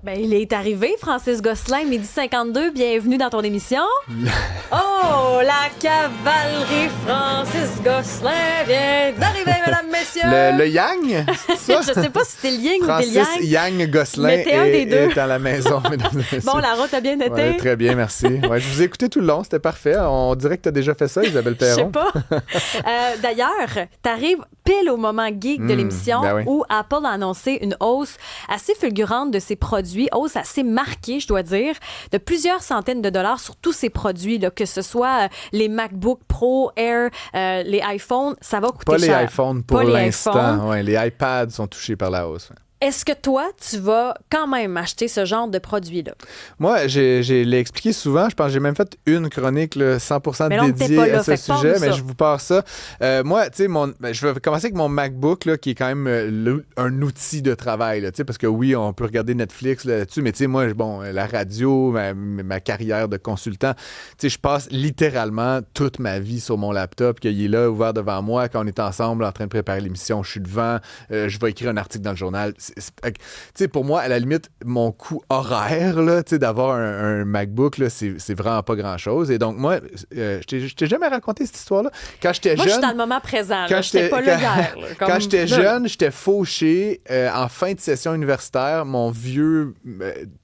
Ben, il est arrivé, Francis Gosselin, 12h52. Bienvenue dans ton émission. Oh, la cavalerie Francis Gosselin vient d'arriver, mesdames, messieurs. Le Yang, c'est ça? Je sais pas si c'était le Yin ou le Francis Yang. Yang Gosselin Mettez un des deux. est à la maison, mesdames et messieurs. Bon, la route a bien été. Ouais, très bien, merci. Ouais, je vous ai écouté tout le long, c'était parfait. On dirait que tu as déjà fait ça, Isabelle Je sais Perron. pas. D'ailleurs, t'arrives pile au moment geek de l'émission ben oui. où Apple a annoncé une hausse assez fulgurante de ses produits, hausse assez marquée, je dois dire, de plusieurs centaines de dollars sur tous ces produits, là, que ce soit les MacBook Pro, Air, les iPhones, ça va coûter Pas cher. les iPhones pour Pas les l'instant. iPhones. Ouais, les iPads sont touchés par la hausse. Ouais. Est-ce que toi, tu vas quand même acheter ce genre de produit-là? Moi, je l'ai expliqué souvent. Je pense que j'ai même fait une chronique là, 100% Mais là, on dédiée t'est pas là, à ce fait que sujet, parle-nous mais ça. je vous pars ça. Moi, tu sais, je vais commencer avec mon MacBook, là, qui est quand même un outil de travail, là, tu sais, parce que oui, on peut regarder Netflix là-dessus, mais tu sais, moi, bon, la radio, ma carrière de consultant, tu sais, je passe littéralement toute ma vie sur mon laptop, qu'il est là, ouvert devant moi, quand on est ensemble en train de préparer l'émission, je suis devant, je vais écrire un article dans le journal. Tu sais, pour moi, à la limite, mon coût horaire, là, tu sais, d'avoir un MacBook, là, c'est vraiment pas grand-chose. Et donc, moi, je t'ai jamais raconté cette histoire-là. Quand j'étais Moi, jeune... je suis dans le moment présent. Quand J'étais pas là hier. Là, comme Quand j'étais là. jeune, j'étais fauché en fin de session universitaire. Mon vieux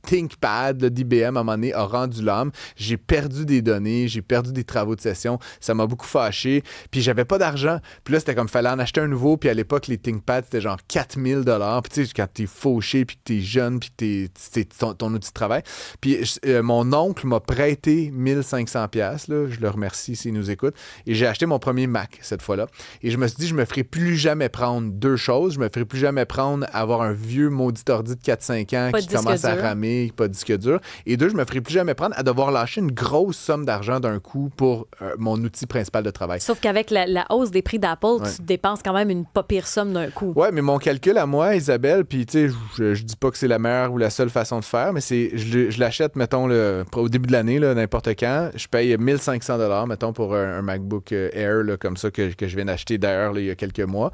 ThinkPad d'IBM, à un moment donné, a rendu l'âme. J'ai perdu des données, j'ai perdu des travaux de session. Ça m'a beaucoup fâché. Puis j'avais pas d'argent. Puis là, c'était comme, fallait en acheter un nouveau. Puis à l'époque, les ThinkPads, c'était genre 4000 $. Puis tu sais, quand t'es fauché, puis que t'es jeune, puis que c'est ton outil de travail. Puis mon oncle m'a prêté 1500 $, là. Je le remercie s'il nous écoute. Et j'ai acheté mon premier Mac cette fois-là. Et je me suis dit, je me ferai plus jamais prendre deux choses. Je me ferai plus jamais prendre avoir un vieux maudit ordi de 4-5 ans Pas de qui disque commence à dur. ramer, pas de disque dur. Et deux, je me ferai plus jamais prendre à devoir lâcher une grosse somme d'argent d'un coup pour mon outil principal de travail. Sauf qu'avec la hausse des prix d'Apple, Ouais. tu dépenses quand même une pas pire somme d'un coup. Ouais, mais mon calcul à moi, Isabelle, puis tu sais, je dis pas que c'est la meilleure ou la seule façon de faire, mais c'est je l'achète, mettons, au début de l'année, là, n'importe quand. Je paye 1500 $, mettons, pour un MacBook Air, là, comme ça, que je viens d'acheter d'ailleurs là, il y a quelques mois.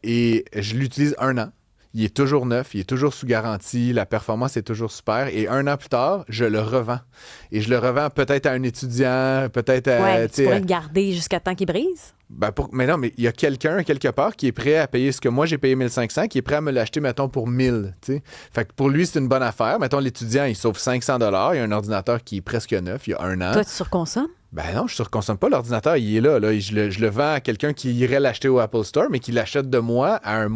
Et je l'utilise 1 an. Il est toujours neuf, il est toujours sous garantie, la performance est toujours super. Et 1 an plus tard, je le revends. Et je le revends peut-être à un étudiant, peut-être à... Ouais, tu tu sais, pourrais le garder jusqu'à temps qu'il brise. mais non, mais il y a quelqu'un, quelque part, qui est prêt à payer ce que moi j'ai payé 1500, qui est prêt à me l'acheter, mettons, pour 1000. Tu sais. Fait que pour lui, c'est une bonne affaire. Mettons, l'étudiant, il sauve 500 $. Il y a un ordinateur qui est presque neuf, il y a 1 an. Toi, tu surconsommes? Ben non, je ne surconsomme pas l'ordinateur, il est là. Je le vends à quelqu'un qui irait l'acheter au Apple Store, mais qui l'achète de moi à un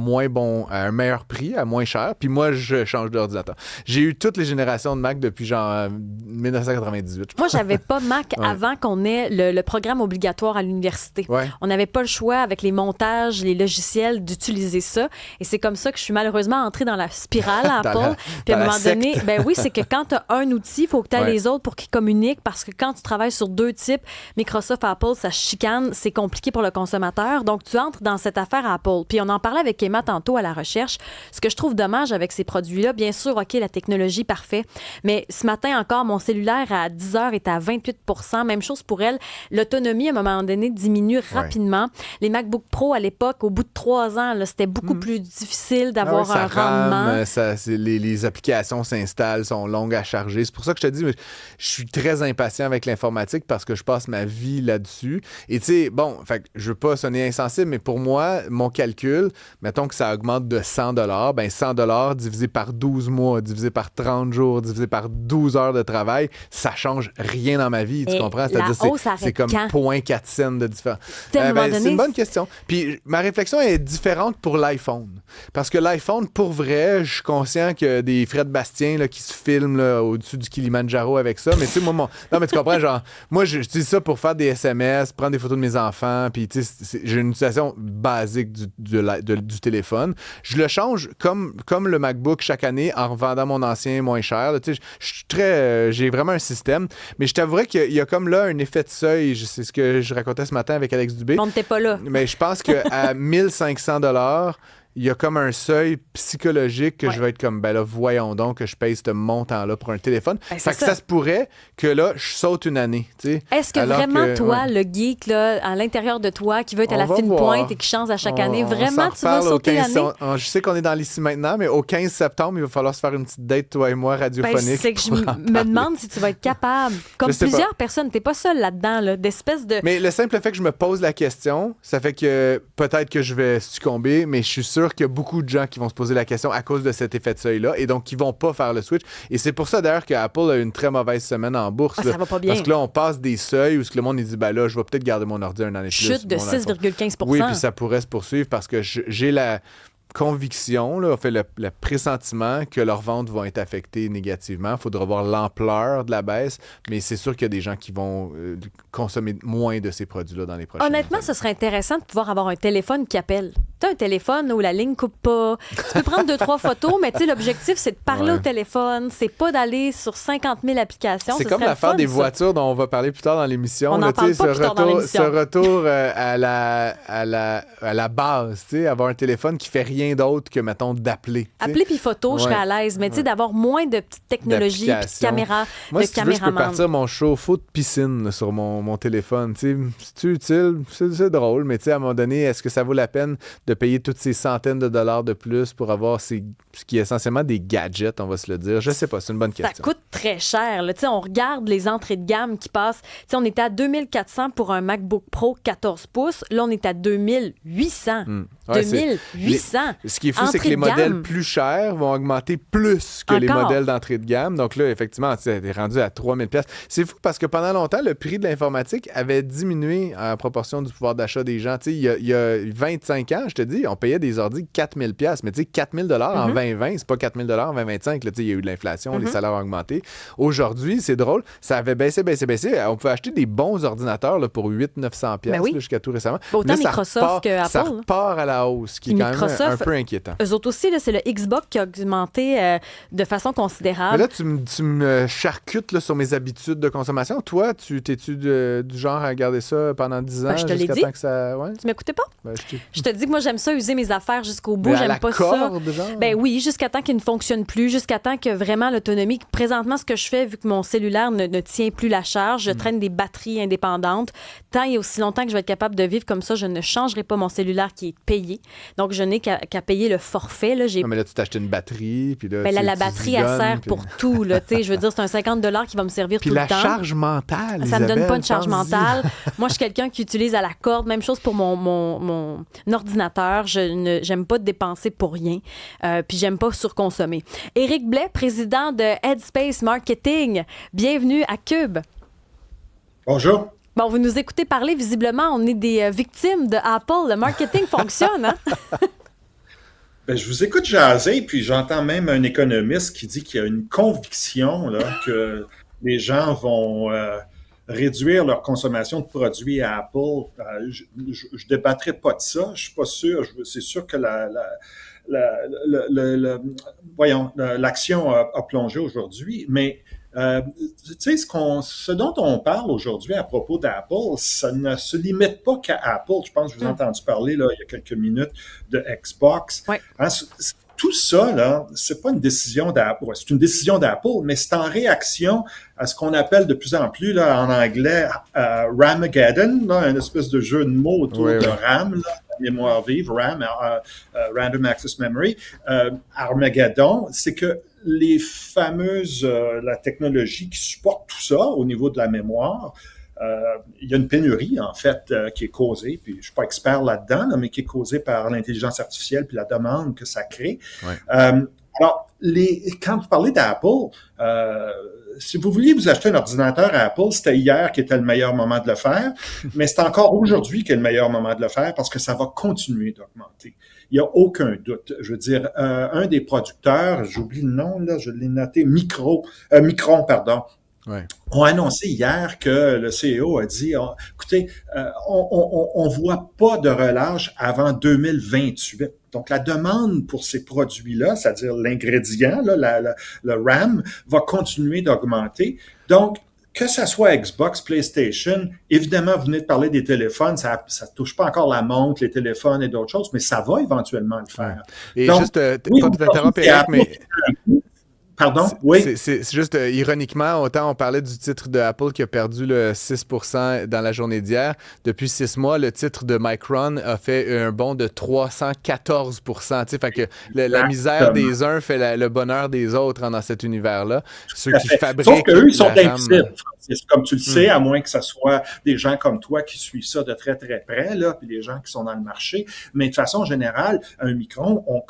meilleur prix, à moins cher, puis moi, je change d'ordinateur. J'ai eu toutes les générations de Mac depuis genre 1998. Moi, j'avais pas Mac Ouais. avant qu'on ait le programme obligatoire à l'université. Ouais. On n'avait pas le choix, avec les montages, les logiciels, d'utiliser ça. Et c'est comme ça que je suis malheureusement entrée dans la spirale à Dans Apple. la- Puis à dans un la moment donné, secte. ben oui, c'est que quand tu as un outil, il faut que tu aies Ouais. les autres pour qu'ils communiquent. Parce que quand tu travailles sur deux types, Microsoft, Apple, ça chicane, c'est compliqué pour le consommateur. Donc, tu entres dans cette affaire Apple. Puis on en parlait avec Emma tantôt à la recherche. Ce que je trouve dommage avec ces produits-là, bien sûr, OK, la technologie, parfait. Mais ce matin encore, mon cellulaire à 10 heures est à 28 %. Même chose pour elle. L'autonomie, à un moment donné, diminue rapidement. Les MacBook Pro, à l'époque, au bout de 3 ans, là, c'était beaucoup plus difficile d'avoir Ah ouais, un ça rame, rendement. les applications s'installent, sont longues à charger. C'est pour ça que je te dis, je suis très impatient avec l'informatique parce que je passe ma vie là-dessus. Et tu sais, bon, fait que je veux pas sonner insensible, mais pour moi, mon calcul, mettons que ça augmente de 100 $, ben 100 $ divisé par 12 mois, divisé par 30 jours, divisé par 12 heures de travail, ça change rien dans ma vie, tu Et comprends? la C'est-à-dire, hausse arrête c'est comme quand? 0,4 cents de différence. Tu sais, à un moment C'est donné, une bonne question. Puis ma réflexion est différente pour l'iPhone. Parce que l'iPhone, pour vrai, je suis conscient qu'il y a des Fred Bastien là, qui se filment là, au-dessus du Kilimanjaro avec ça. Mais tu sais, moi, non, mais tu comprends, genre, moi, j'utilise ça pour faire des SMS, prendre des photos de mes enfants. Puis, tu sais, j'ai une utilisation basique du téléphone. Je le change comme le MacBook chaque année en revendant mon ancien moins cher. Là. Tu sais, je suis très. J'ai vraiment un système. Mais je t'avouerais qu'il y a comme là un effet de seuil. C'est ce que je racontais ce matin avec Alex Dubé. on n'était pas là. Mais je pense qu'à 1500 $, il y a comme un seuil psychologique que Ouais. je vais être comme, ben là, voyons donc que je paye ce montant-là pour un téléphone. Ben, Fait c'est que ça se pourrait que là, je saute une année, tu sais. Est-ce que Alors vraiment, que, toi, ouais. le geek, là, à l'intérieur de toi, qui veut être à On la va fine voir. pointe et qui change à chaque année, On vraiment, s'en tu vas reparle au sauter 15 l'année? Je sais qu'on est dans l'ici maintenant, mais au 15 septembre, il va falloir se faire une petite date, toi et moi, Ben, radiophonique. c'est que je pour en me parler. demande si tu vas être capable. Comme Je sais pas. plusieurs personnes, t'es pas seul là-dedans, là, d'espèces de... Mais le simple fait que je me pose la question, ça fait que peut-être que je vais succomber, mais je suis sûr qu'il y a beaucoup de gens qui vont se poser la question à cause de cet effet de seuil-là et donc qui vont pas faire le switch. Et c'est pour ça d'ailleurs que Apple a une très mauvaise semaine en bourse. Ah, là. ça va pas bien. Parce que là, on passe des seuils où ce que le monde il dit, ben là, je vais peut-être garder mon ordi un an et plus. Chute de mon iPhone. 6,15 Oui, puis ça pourrait se poursuivre parce que j'ai la conviction, là, fait le pressentiment que leurs ventes vont être affectées négativement. Il faudra voir l'ampleur de la baisse, mais c'est sûr qu'il y a des gens qui vont consommer moins de ces produits-là dans les prochaines Honnêtement, années. ce serait intéressant de pouvoir avoir un téléphone qui appelle. Tu as un téléphone là, où la ligne coupe pas. Tu peux prendre 2-3 photos, mais tu sais, l'objectif, c'est de parler Ouais. au téléphone. C'est pas d'aller sur 50 000 applications. C'est Ce comme serait l'affaire le fun, des ça. voitures dont on va parler plus tard dans l'émission. On là, n'en parle tu sais, pas plus tard dans l'émission. Ce retour à la base, tu sais, avoir un téléphone qui fait rien d'autre que, mettons, d'appeler. tu sais. Appeler puis photo, je serais Ouais. à l'aise. Mais tu sais, d'avoir moins de petites technologies puis de D'applications. caméras, Moi, de si tu veux, je peux caméraman. partir mon chauffe-eau de piscine là, sur mon téléphone. Tu sais, c'est utile, c'est drôle, mais tu sais, à un moment donné, est-ce que ça vaut la peine de payer toutes ces centaines de dollars de plus pour avoir ce qui est essentiellement des gadgets, on va se le dire? Je sais pas, c'est une bonne Ça question. coûte très cher. Là. Tu sais, on regarde les entrées de gamme qui passent. Tu sais, on était à 2400 pour un MacBook Pro 14 pouces. Là, on est à 2800. Ouais, 2800. Ce qui est fou, c'est que Entrée les de modèles gamme. plus chers vont augmenter plus que les Encore. modèles d'entrée de gamme. Donc là, effectivement, tu es rendu à 3000 pièces. C'est fou parce que pendant longtemps, le prix de l'informatique avait diminué en proportion du pouvoir d'achat des gens. Tu sais, il y a 25 ans, je te dis, on payait des ordi 4000 pièces. Mais tu sais, 4000 dollars en 2020, c'est pas 4000 dollars en 2025. Là, tu sais, il y a eu de l'inflation, les salaires ont augmenté. Aujourd'hui, c'est drôle, ça avait baissé. On pouvait acheter des bons ordinateurs là, pour 800-900 pièces Ben oui. jusqu'à tout récemment. Autant Là, ça Microsoft repart- que Ça Apple. repart à la hausse, ce qui est Puis quand même un Microsoft, peu inquiétant. Eux autres aussi, là, c'est le Xbox qui a augmenté de façon Mais considérable. là, tu me charcutes là, sur mes habitudes de consommation. Toi, t'es-tu du genre à garder ça pendant 10 ans Ben, je te l'ai jusqu'à dit. temps que ça... Ouais? Tu m'écoutais pas? Ben, Je te dis que moi, j'aime ça, user mes affaires jusqu'au bout. Mais à J'aime la pas ça. corde, genre? Ben oui, jusqu'à temps qu'il ne fonctionne plus, jusqu'à temps que vraiment l'autonomie. Présentement, ce que je fais, vu que mon cellulaire ne tient plus la charge, je traîne des batteries indépendantes. Tant et aussi longtemps que je vais être capable de vivre comme ça, je ne changerai pas mon cellulaire qui est payé. Donc, je n'ai qu'à payer le forfait. Là. Non, mais là, tu t'achètes une batterie, puis là, Ben, tu la tu batterie, y elle donnes, sert puis- pour tout. Là, tu sais, je veux dire, c'est un 50 qui va me servir Puis tout la le temps. charge mentale, Ça me donne Isabelle, pas une charge pense-y. mentale. Moi, je suis quelqu'un qui utilise à la corde. Même chose pour mon ordinateur. J'aime pas dépenser pour rien. Puis j'aime pas surconsommer. Éric Blais, président de Headspace Marketing. Bienvenue à Cube. Bonjour. Bon, vous nous écoutez parler. Visiblement, on est des victimes de Apple. Le marketing fonctionne, hein? Ben, je vous écoute jaser, puis j'entends même un économiste qui dit qu'il y a une conviction là, que les gens vont réduire leur consommation de produits à Apple. Je ne débattrai pas de ça. Je suis pas sûr. C'est sûr que l'action a plongé aujourd'hui, mais tu sais, ce dont on parle aujourd'hui à propos d'Apple, ça ne se limite pas qu'à Apple. Je pense que je vous ai entendu parler là, il y a quelques minutes de Xbox. Ouais. Hein, tout ça, là, c'est pas une décision d'Apple. Ouais, c'est une décision d'Apple, mais c'est en réaction à ce qu'on appelle de plus en plus là, en anglais Ramageddon, là, une espèce de jeu de mots autour Oui, de oui. RAM, là, la mémoire vive, RAM, Random Access Memory. Armageddon, c'est que les fameuses, la technologie qui supporte tout ça au niveau de la mémoire, il y a une pénurie, en fait, qui est causée, puis je ne suis pas expert là-dedans, là, mais qui est causée par l'intelligence artificielle puis la demande que ça crée. Ouais. Alors, quand vous parlez d'Apple, si vous vouliez vous acheter un ordinateur à Apple, c'était hier qui était le meilleur moment de le faire, mais c'est encore aujourd'hui qui est le meilleur moment de le faire parce que ça va continuer d'augmenter. Il n'y a aucun doute. Je veux dire, un des producteurs, j'oublie le nom, là, je l'ai noté, Micron, pardon, Ouais. ont annoncé hier que le CEO a dit, écoutez, on voit pas de relâche avant 2028. Donc, la demande pour ces produits-là, c'est-à-dire l'ingrédient, là, le RAM, va continuer d'augmenter. Donc, que ça soit Xbox, PlayStation, évidemment, vous venez de parler des téléphones, ça touche pas encore la montre, les téléphones et d'autres choses, mais ça va éventuellement le faire. Et donc, juste, pas t'interrompre, Eric, mais... Pardon? Oui. C'est juste, ironiquement, autant on parlait du titre de Apple qui a perdu le 6% dans la journée d'hier. Depuis 6 mois, le titre de Micron a fait un bond de 314%. Fait que la misère des uns fait le bonheur des autres dans cet univers-là. Ceux qui fabriquent. Sauf qu'eux, ils sont invisibles, Francis. Comme tu le sais, à moins que ce soit des gens comme toi qui suivent ça de très, très près, là, puis des gens qui sont dans le marché. Mais de façon générale, un Micron, on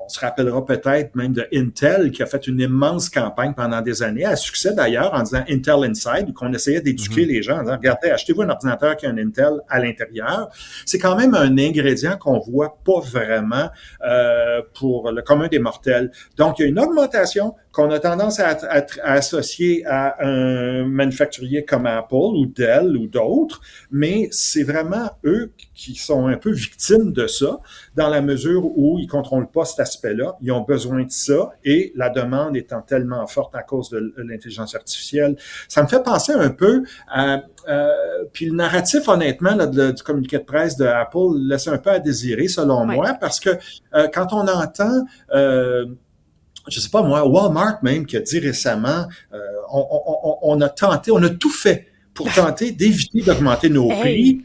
se rappellera peut-être même de Intel qui a fait une immense campagne pendant des années, à succès d'ailleurs, en disant Intel Inside, où qu'on essayait d'éduquer les gens en disant, regardez, achetez-vous un ordinateur qui a un Intel à l'intérieur. C'est quand même un ingrédient qu'on voit pas vraiment pour le commun des mortels. Donc, il y a une augmentation qu'on a tendance à associer à un manufacturier comme Apple ou Dell ou d'autres, mais c'est vraiment eux qui sont un peu victimes de ça, dans la mesure où ils ne contrôlent pas cet aspect-là. Ils ont besoin de ça et la demande étant tellement forte à cause de l'intelligence artificielle. Ça me fait penser un peu à... puis le narratif, honnêtement, là, du communiqué de presse de Apple laisse un peu à désirer, selon moi, parce que quand on entend... je sais pas moi, Walmart même qui a dit récemment, on a tout fait pour tenter d'éviter d'augmenter nos prix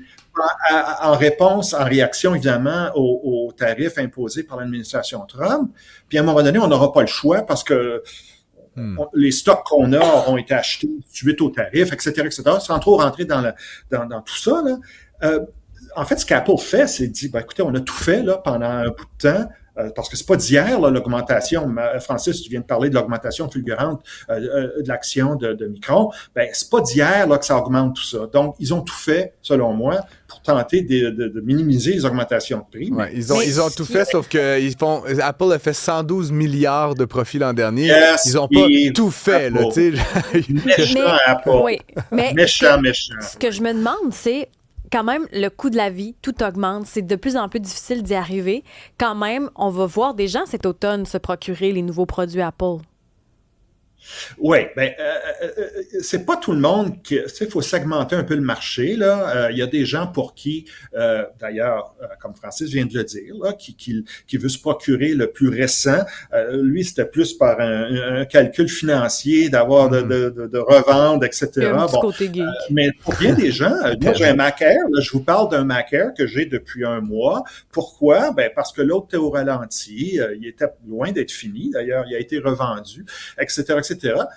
en réaction évidemment aux tarifs imposés par l'administration Trump. Puis à un moment donné, on n'aura pas le choix parce que les stocks qu'on a auront été achetés suite aux tarifs, etc., sans trop rentrer dans tout ça, là. En fait, ce qu'Apple fait, c'est dire, écoutez, on a tout fait là pendant un bout de temps. Parce que c'est pas d'hier, là, l'augmentation. Francis, tu viens de parler de l'augmentation fulgurante de l'action de Micron. Ben, c'est pas d'hier là, que ça augmente tout ça. Donc, ils ont tout fait, selon moi, pour tenter de minimiser les augmentations de prix. Ouais, ils ont tout fait, sauf que Apple a fait 112 milliards de profits l'an dernier. Ils n'ont pas tout fait. Là, méchant Apple. Oui, mais méchant. Ce que je me demande, c'est quand même, le coût de la vie, tout augmente. C'est de plus en plus difficile d'y arriver. Quand même, on va voir des gens cet automne se procurer les nouveaux produits Apple. Oui, ben c'est pas tout le monde qui, tu sais, il faut segmenter un peu le marché là. Il y a des gens pour qui, d'ailleurs, comme Francis vient de le dire, là, qui veut se procurer le plus récent. Lui, c'était plus par un calcul financier, d'avoir de revendre, etc. Côté geek. Mais pour bien des gens, moi j'ai un Mac Air. Là, je vous parle d'un Mac Air que j'ai depuis un mois. Pourquoi? Ben parce que l'autre était au ralenti. Il était loin d'être fini. D'ailleurs, il a été revendu, etc.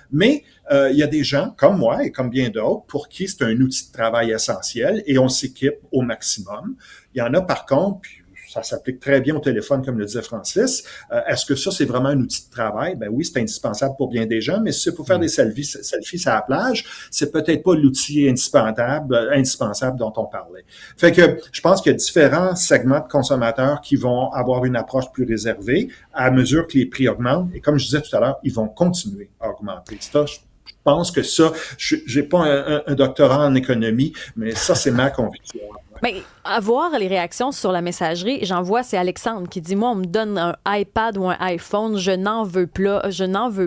Mais il y a des gens comme moi et comme bien d'autres pour qui c'est un outil de travail essentiel et on s'équipe au maximum. Il y en a par contre, puis ça s'applique très bien au téléphone, comme le disait Francis. Est-ce que ça, c'est vraiment un outil de travail? Ben oui, c'est indispensable pour bien des gens, mais si c'est pour faire des selfies à la plage, c'est peut-être pas l'outil indispensable dont on parlait. Fait que je pense qu'il y a différents segments de consommateurs qui vont avoir une approche plus réservée à mesure que les prix augmentent. Et comme je disais tout à l'heure, ils vont continuer à augmenter. Ça, je pense que ça, j'ai pas un doctorat en économie, mais ça, c'est ma conviction. Mais à voir les réactions sur la messagerie, j'en vois, c'est Alexandre qui dit, moi, on me donne un iPad ou un iPhone, je n'en veux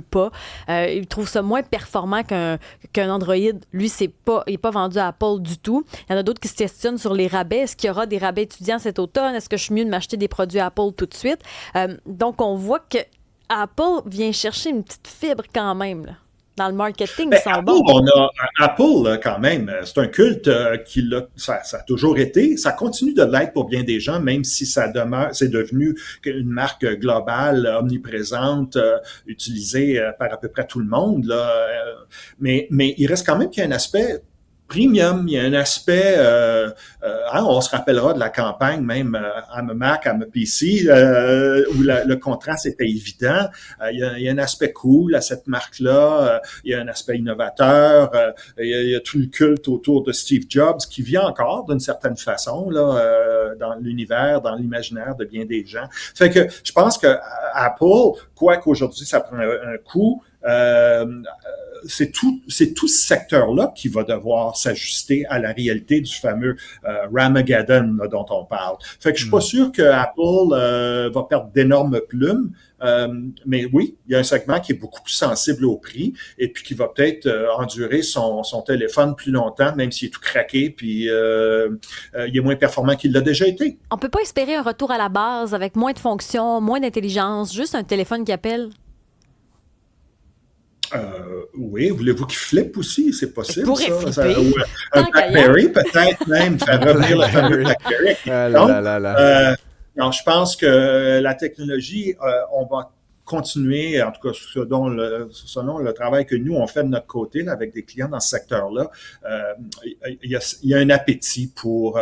pas. Il trouve ça moins performant qu'un Android. Lui, il n'est pas vendu à Apple du tout. Il y en a d'autres qui se questionnent sur les rabais. Est-ce qu'il y aura des rabais étudiants cet automne? Est-ce que je suis mieux de m'acheter des produits Apple tout de suite? Donc, on voit que Apple vient chercher une petite fibre quand même, là. Dans le marketing, ils sont bons. On a Apple, quand même, c'est un culte ça a toujours été. Ça continue de l'être pour bien des gens, même si c'est devenu une marque globale, omniprésente, utilisée par à peu près tout le monde. Là. Mais il reste quand même qu'il y a un aspect premium, il y a un aspect, on se rappellera de la campagne même I'm a Mac, I'm a PC, où le contraste était évident. Il y a un aspect cool à cette marque-là, il y a un aspect innovateur, il y a tout le culte autour de Steve Jobs qui vient encore d'une certaine façon là dans l'univers, dans l'imaginaire de bien des gens. Fait que je pense que Apple, quoi qu'aujourd'hui ça prend un coup, c'est tout ce secteur-là qui va devoir s'ajuster à la réalité du fameux Ramageddon là, dont on parle. Fait que je suis pas sûr que Apple va perdre d'énormes plumes Mais oui, il y a un segment qui est beaucoup plus sensible au prix et puis qui va peut-être endurer son téléphone plus longtemps, même s'il est tout craqué, puis il est moins performant qu'il l'a déjà été. On peut pas espérer un retour à la base avec moins de fonctions, moins d'intelligence, juste un téléphone qui appelle? Oui, voulez-vous qu'il flippe aussi? C'est possible, pourrait ça? flipper. Ou un BlackBerry, peut-être même, faire revenir le fameux BlackBerry. Donc, je pense que la technologie, on va continuer, en tout cas selon le travail que nous, on fait de notre côté là, avec des clients dans ce secteur-là, il y a un appétit pour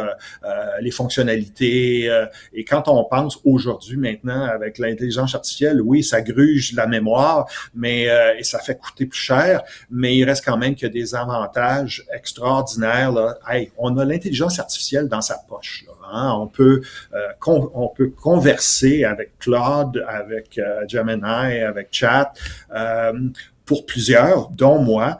les fonctionnalités. Et quand on pense aujourd'hui, maintenant, avec l'intelligence artificielle, oui, ça gruge la mémoire, mais et ça fait coûter plus cher, mais il reste quand même qu'il y a des avantages extraordinaires. Là. Hey, on a l'intelligence artificielle dans sa poche. Là, hein? On peut converser avec Claude, avec Gemini, avec Chat, pour plusieurs, dont moi,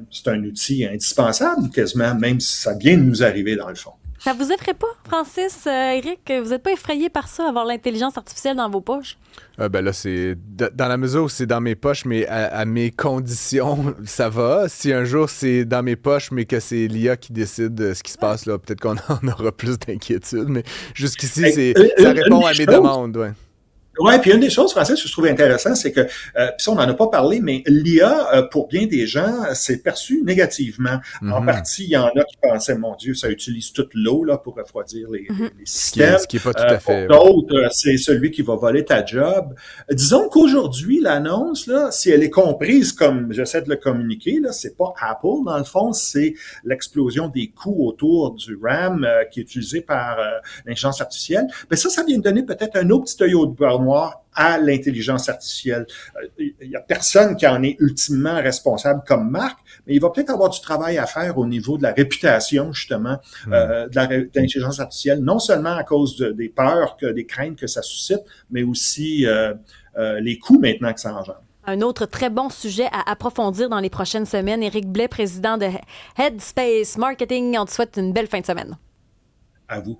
c'est un outil indispensable quasiment, même si ça vient de nous arriver dans le fond. Ça vous effraie pas, Francis, Éric? Vous n'êtes pas effrayés par ça, avoir l'intelligence artificielle dans vos poches? Ben là, c'est dans la mesure où c'est dans mes poches, mais à mes conditions, ça va. Si un jour c'est dans mes poches, mais que c'est l'IA qui décide de ce qui se passe, là, peut-être qu'on en aura plus d'inquiétude. Mais jusqu'ici, ça répond à mes demandes. Ouais. Oui, puis une des choses, Francis, que je trouve intéressant, c'est que, puis ça, on n'en a pas parlé, mais l'IA, pour bien des gens, c'est perçu négativement. Mm-hmm. En partie, il y en a qui pensaient, mon Dieu, ça utilise toute l'eau là pour refroidir les systèmes. Ce qui est pas tout à fait. Pour d'autres, c'est celui qui va voler ta job. Disons qu'aujourd'hui, l'annonce, là, si elle est comprise comme j'essaie de le communiquer, là, c'est pas Apple, dans le fond, c'est l'explosion des coûts autour du RAM qui est utilisé par l'intelligence artificielle. Mais ça vient de donner peut-être un autre petit œil au beurre noir à l'intelligence artificielle. Il n'y a personne qui en est ultimement responsable comme marque, mais il va peut-être avoir du travail à faire au niveau de la réputation, justement, de l'intelligence artificielle, non seulement à cause des peurs, des craintes que ça suscite, mais aussi les coûts maintenant que ça engendre. Un autre très bon sujet à approfondir dans les prochaines semaines. Éric Blais, président de Headspace Marketing. On te souhaite une belle fin de semaine. À vous.